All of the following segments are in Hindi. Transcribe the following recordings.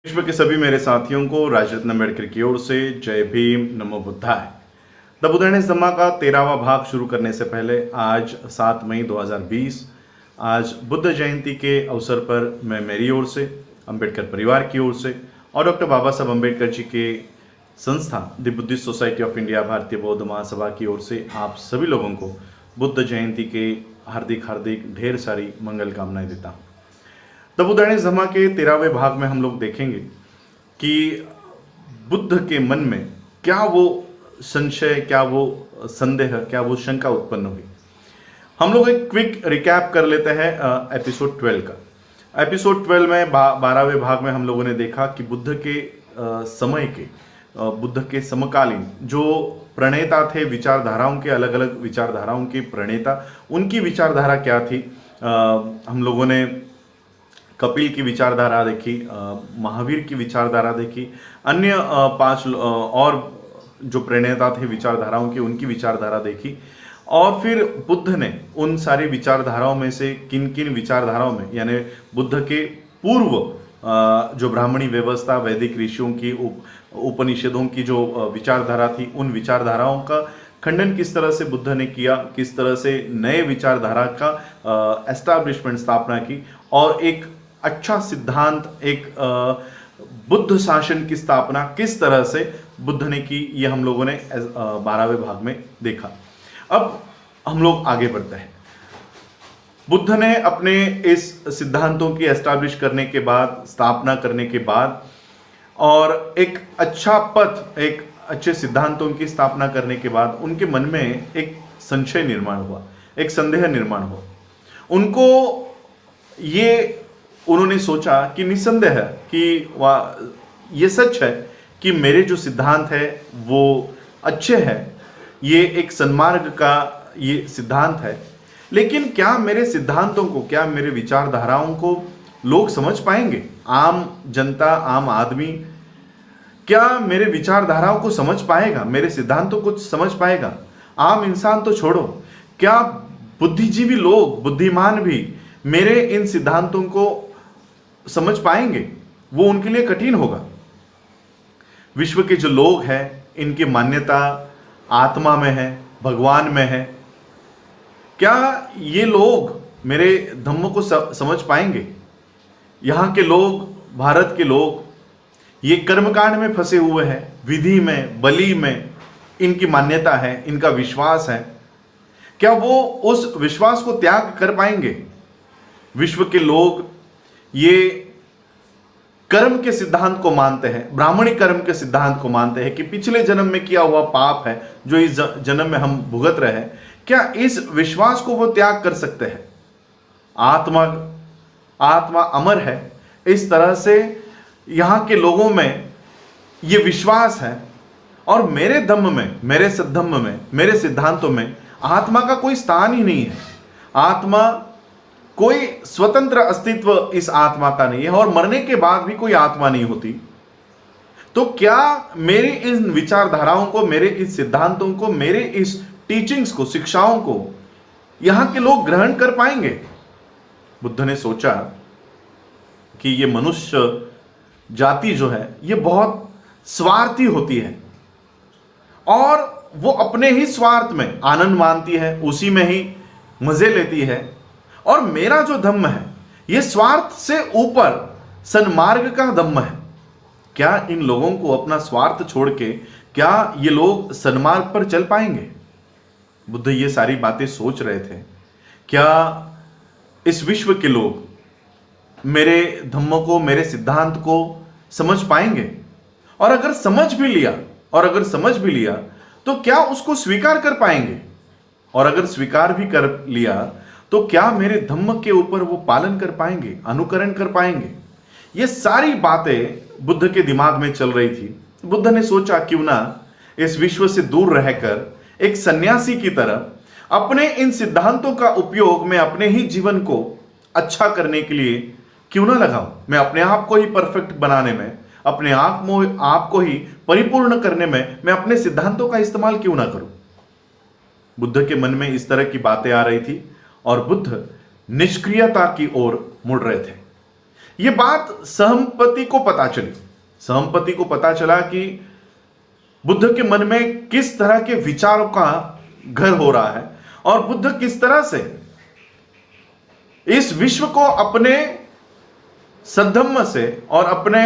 विश्व के सभी मेरे साथियों को राजरत्न अम्बेडकर की ओर से जय भीम, नमो बुद्धाय। द बुद्धाइज धम्मा का 13वां भाग शुरू करने से पहले आज 7 मई 2020 आज बुद्ध जयंती के अवसर पर मैं मेरी ओर से, अम्बेडकर परिवार की ओर से और डॉक्टर बाबा साहब अम्बेडकर जी के संस्था the Buddhist society of India भारतीय बौद्ध महासभा की ओर से आप सभी लोगों को बुद्ध जयंती के हार्दिक ढेर सारी मंगल कामनाएं देता हूँ। द बुद्धाइज धम्मा के 13वें भाग में हम लोग देखेंगे कि बुद्ध के मन में क्या वो संशय, क्या वो संदेह, क्या वो शंका उत्पन्न हुई। हम लोग एक क्विक रिकैप कर लेते हैं एपिसोड 12 का। एपिसोड 12 में 12वें भाग में हम लोगों ने देखा कि बुद्ध के समय के बुद्ध के समकालीन जो प्रणेता थे, विचारधाराओं के अलग अलग विचारधाराओं के प्रणेता, उनकी विचारधारा क्या थी। हम लोगों ने कपिल की विचारधारा देखी, महावीर की विचारधारा देखी, अन्य 5 और जो प्रणेता थे विचारधाराओं की, उनकी विचारधारा देखी। और फिर बुद्ध ने उन सारी विचारधाराओं में से किन किन विचारधाराओं में, यानी बुद्ध के पूर्व जो ब्राह्मणी व्यवस्था, वैदिक ऋषियों की, उपनिषदों की जो विचारधारा थी, उन विचारधाराओं का खंडन किस तरह से बुद्ध ने किया, किस तरह से नए विचारधारा का एस्टैब्लिशमेंट, स्थापना की और एक अच्छा सिद्धांत, एक बुद्ध शासन की स्थापना किस तरह से बुद्ध ने की, ये हम लोगों ने 12वें भाग में देखा। अब हम लोग आगे बढ़ते हैं। बुद्ध ने अपने इस सिद्धांतों की एस्टैब्लिश करने के बाद, स्थापना करने के बाद और एक अच्छा पथ, एक अच्छे सिद्धांतों की स्थापना करने के बाद उनके मन में एक संशय निर्माण हुआ, एक संदेह निर्माण हुआ। उन्होंने सोचा कि निसंदेह कि ये सच है कि मेरे जो सिद्धांत है वो अच्छे हैं, ये एक सन्मार्ग का ये सिद्धांत है, लेकिन क्या मेरे सिद्धांतों को, क्या मेरे विचारधाराओं को लोग समझ पाएंगे? आम जनता, आम आदमी क्या मेरे विचारधाराओं को समझ पाएगा, मेरे सिद्धांतों को समझ पाएगा? आम इंसान तो छोड़ो, क्या बुद्धिजीवी लोग, बुद्धिमान भी मेरे इन सिद्धांतों को समझ पाएंगे? वो उनके लिए कठिन होगा। विश्व के जो लोग हैं, इनकी मान्यता आत्मा में है, भगवान में है। क्या ये लोग मेरे धम्म को समझ पाएंगे? यहाँ के लोग, भारत के लोग, ये कर्मकांड में फंसे हुए हैं, विधि में, बलि में इनकी मान्यता है, इनका विश्वास है। क्या वो उस विश्वास को त्याग कर पाएंगे? विश्व के लोग ये कर्म के सिद्धांत को मानते हैं, ब्राह्मणी कर्म के सिद्धांत को मानते हैं कि पिछले जन्म में किया हुआ पाप है जो इस जन्म में हम भुगत रहे हैं। क्या इस विश्वास को वो त्याग कर सकते हैं? आत्मा अमर है, इस तरह से यहाँ के लोगों में ये विश्वास है। और मेरे धम्म में, मेरे सद्धम्म में, मेरे सिद्धांतों में आत्मा का कोई स्थान ही नहीं है। आत्मा, कोई स्वतंत्र अस्तित्व इस आत्मा का नहीं है और मरने के बाद भी कोई आत्मा नहीं होती। तो क्या मेरी इन विचारधाराओं को, मेरे इस सिद्धांतों को, मेरे इस टीचिंग्स को, शिक्षाओं को यहां के लोग ग्रहण कर पाएंगे? बुद्ध ने सोचा कि ये मनुष्य जाति जो है ये बहुत स्वार्थी होती है और वो अपने ही स्वार्थ में आनंद मानती है, उसी में ही मजे लेती है। और मेरा जो धम्म है ये स्वार्थ से ऊपर सन्मार्ग का धम्म है। क्या इन लोगों को अपना स्वार्थ छोड़ के, क्या ये लोग सन्मार्ग पर चल पाएंगे? बुद्ध ये सारी बातें सोच रहे थे। क्या इस विश्व के लोग मेरे धम्म को, मेरे सिद्धांत को समझ पाएंगे? और अगर समझ भी लिया तो क्या उसको स्वीकार कर पाएंगे? और अगर स्वीकार भी कर लिया तो क्या मेरे धम्म के ऊपर वो पालन कर पाएंगे, अनुकरण कर पाएंगे? ये सारी बातें बुद्ध के दिमाग में चल रही थी। बुद्ध ने सोचा क्यों ना इस विश्व से दूर रहकर एक सन्यासी की तरह अपने इन सिद्धांतों का उपयोग मैं अपने ही जीवन को अच्छा करने के लिए क्यों ना लगाऊं। मैं अपने आप को ही परफेक्ट बनाने में, अपने आप को ही परिपूर्ण करने में मैं अपने सिद्धांतों का इस्तेमाल क्यों ना करूं? बुद्ध के मन में इस तरह की बातें आ रही थी और बुद्ध निष्क्रियता की ओर मुड़ रहे थे। ये बात सहमपति को पता चली। सहमपति को पता चला कि बुद्ध के मन में किस तरह के विचारों का घर हो रहा है और बुद्ध किस तरह से इस विश्व को अपने सद्धम्म से और अपने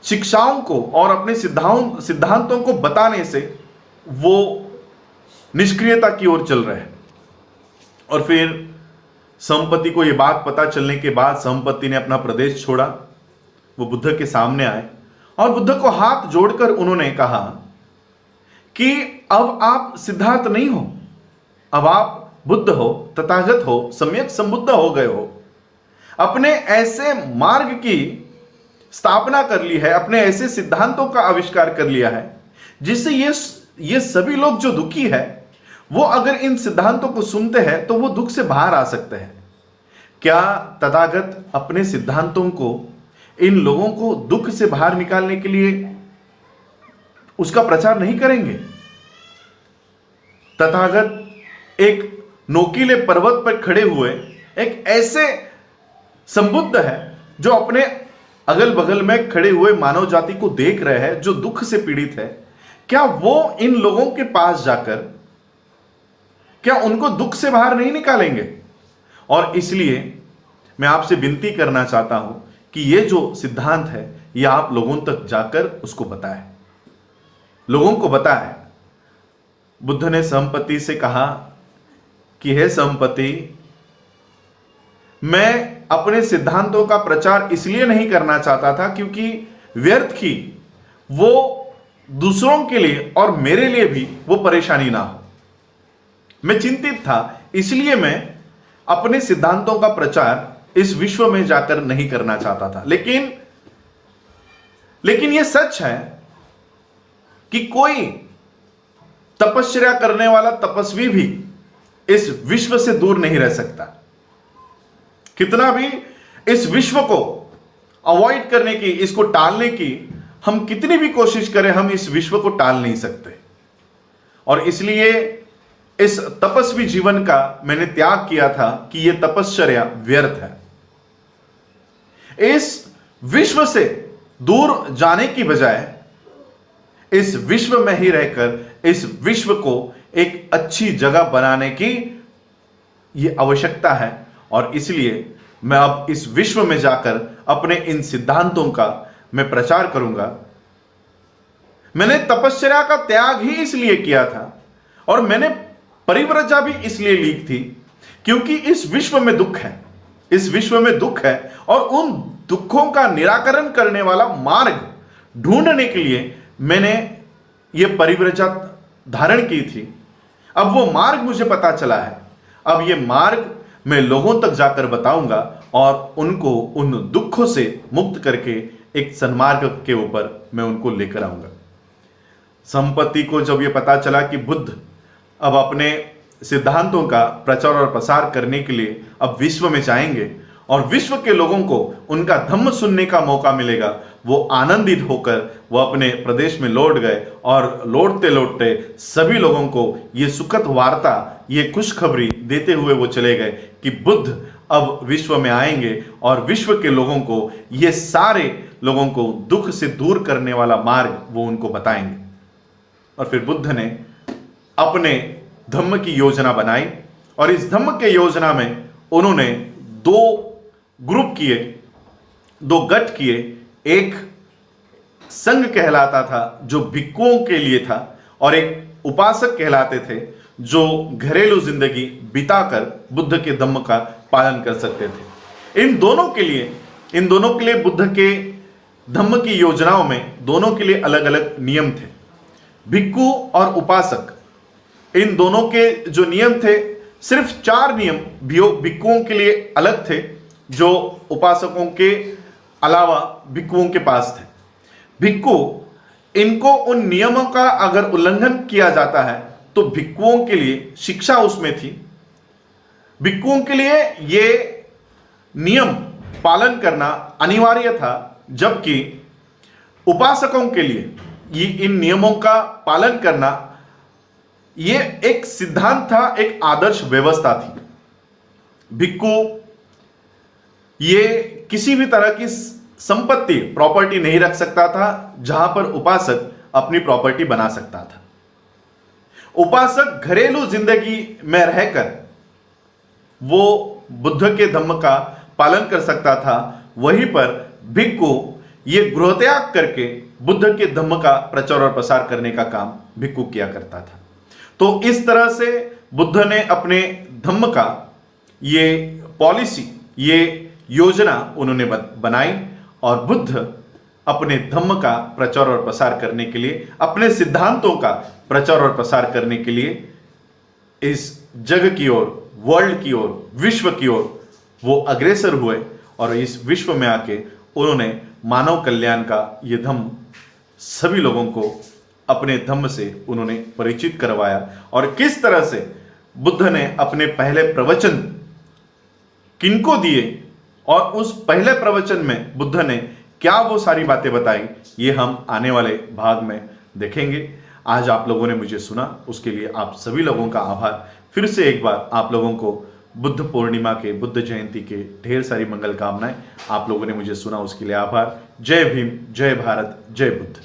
शिक्षाओं को और अपने सिद्धांतों को बताने से वो निष्क्रियता की ओर चल रहे हैं। और फिर संपत्ति को यह बात पता चलने के बाद संपत्ति ने अपना प्रदेश छोड़ा। वो बुद्ध के सामने आए और बुद्ध को हाथ जोड़कर उन्होंने कहा कि अब आप सिद्धार्थ नहीं हो, अब आप बुद्ध हो, तथागत हो, सम्यक संबुद्ध हो गए हो। अपने ऐसे मार्ग की स्थापना कर ली है, अपने ऐसे सिद्धांतों का आविष्कार कर लिया है जिससे ये सभी लोग जो दुखी है वो अगर इन सिद्धांतों को सुनते हैं तो वो दुख से बाहर आ सकते हैं। क्या तथागत अपने सिद्धांतों को इन लोगों को दुख से बाहर निकालने के लिए उसका प्रचार नहीं करेंगे? तथागत एक नोकीले पर्वत पर खड़े हुए एक ऐसे संबुद्ध है जो अपने अगल बगल में खड़े हुए मानव जाति को देख रहे हैं जो दुख से पीड़ित है। क्या वो इन लोगों के पास जाकर क्या उनको दुख से बाहर नहीं निकालेंगे? और इसलिए मैं आपसे विनती करना चाहता हूं कि ये जो सिद्धांत है ये आप लोगों तक जाकर उसको बताएं, लोगों को बताएं। बुद्ध ने संपत्ति से कहा कि हे संपत्ति, मैं अपने सिद्धांतों का प्रचार इसलिए नहीं करना चाहता था क्योंकि व्यर्थ की वो दूसरों के लिए और मेरे लिए भी वो परेशानी ना हो। मैं चिंतित था, इसलिए मैं अपने सिद्धांतों का प्रचार इस विश्व में जाकर नहीं करना चाहता था। लेकिन यह सच है कि कोई तपस्या करने वाला तपस्वी भी इस विश्व से दूर नहीं रह सकता। कितना भी इस विश्व को अवॉइड करने की, इसको टालने की हम कितनी भी कोशिश करें, हम इस विश्व को टाल नहीं सकते। और इसलिए इस तपस्वी जीवन का मैंने त्याग किया था कि यह तपश्चर्या व्यर्थ है। इस विश्व से दूर जाने की बजाय इस विश्व में ही रहकर इस विश्व को एक अच्छी जगह बनाने की यह आवश्यकता है। और इसलिए मैं अब इस विश्व में जाकर अपने इन सिद्धांतों का मैं प्रचार करूंगा। मैंने तपश्चर्या का त्याग ही इसलिए किया था और मैंने परिव्रजा भी इसलिए ली थी क्योंकि इस विश्व में दुख है, इस विश्व में दुख है और उन दुखों का निराकरण करने वाला मार्ग ढूंढने के लिए मैंने यह परिव्रजा धारण की थी। अब वो मार्ग मुझे पता चला है, अब ये मार्ग मैं लोगों तक जाकर बताऊंगा और उनको उन दुखों से मुक्त करके एक सन्मार्ग के ऊपर मैं उनको लेकर आऊंगा। संपत्ति को जब यह पता चला कि बुद्ध अब अपने सिद्धांतों का प्रचार और प्रसार करने के लिए अब विश्व में जाएंगे और विश्व के लोगों को उनका धम्म सुनने का मौका मिलेगा, वो आनंदित होकर वो अपने प्रदेश में लौट गए और लौटते लौटते सभी लोगों को ये सुखद वार्ता, ये खुशखबरी देते हुए वो चले गए कि बुद्ध अब विश्व में आएंगे और विश्व के लोगों को, ये सारे लोगों को दुख से दूर करने वाला मार्ग वो उनको बताएंगे। और फिर बुद्ध ने अपने धम्म की योजना बनाई और इस धम्म के योजना में उन्होंने दो ग्रुप किए, दो गट किए। एक संघ कहलाता था जो भिक्षुओं के लिए था और एक उपासक कहलाते थे जो घरेलू जिंदगी बिताकर बुद्ध के धम्म का पालन कर सकते थे। इन दोनों के लिए बुद्ध के धम्म की योजनाओं में दोनों के लिए अलग अलग नियम थे। भिक्षु और उपासक, इन दोनों के जो नियम थे, सिर्फ 4 नियम भिक्षुओं के लिए अलग थे जो उपासकों के अलावा भिक्षुओं के पास थे। भिक्षु, इनको उन नियमों का अगर उल्लंघन किया जाता है तो भिक्षुओं के लिए शिक्षा उसमें थी। भिक्षुओं के लिए ये नियम पालन करना अनिवार्य था, जबकि उपासकों के लिए ये इन नियमों का पालन करना ये एक सिद्धांत था, एक आदर्श व्यवस्था थी। भिक्षु ये किसी भी तरह की संपत्ति प्रॉपर्टी नहीं रख सकता था जहां पर उपासक अपनी प्रॉपर्टी बना सकता था। उपासक घरेलू जिंदगी में रहकर वो बुद्ध के धम्म का पालन कर सकता था, वहीं पर भिक्खु ये गृहत्याग करके बुद्ध के धम्म का प्रचार और प्रसार करने का काम भिक्खु किया करता था। तो इस तरह से बुद्ध ने अपने धम्म का ये पॉलिसी, ये योजना उन्होंने बनाई और बुद्ध अपने धम्म का प्रचार और प्रसार करने के लिए, अपने सिद्धांतों का प्रचार और प्रसार करने के लिए इस जग की ओर, वर्ल्ड की ओर, विश्व की ओर वो अग्रसर हुए और इस विश्व में आके उन्होंने मानव कल्याण का ये धम्म सभी लोगों को अपने धम्म से उन्होंने परिचित करवाया। और किस तरह से बुद्ध ने अपने पहले प्रवचन किनको दिए और उस पहले प्रवचन में बुद्ध ने क्या वो सारी बातें बताई, ये हम आने वाले भाग में देखेंगे। आज आप लोगों ने मुझे सुना, उसके लिए आप सभी लोगों का आभार। फिर से एक बार आप लोगों को बुद्ध पूर्णिमा के, बुद्ध जयंती के ढेर सारी मंगल कामनाएं। आप लोगों ने मुझे सुना, उसके लिए आभार। जय भीम, जय भारत, जय बुद्ध।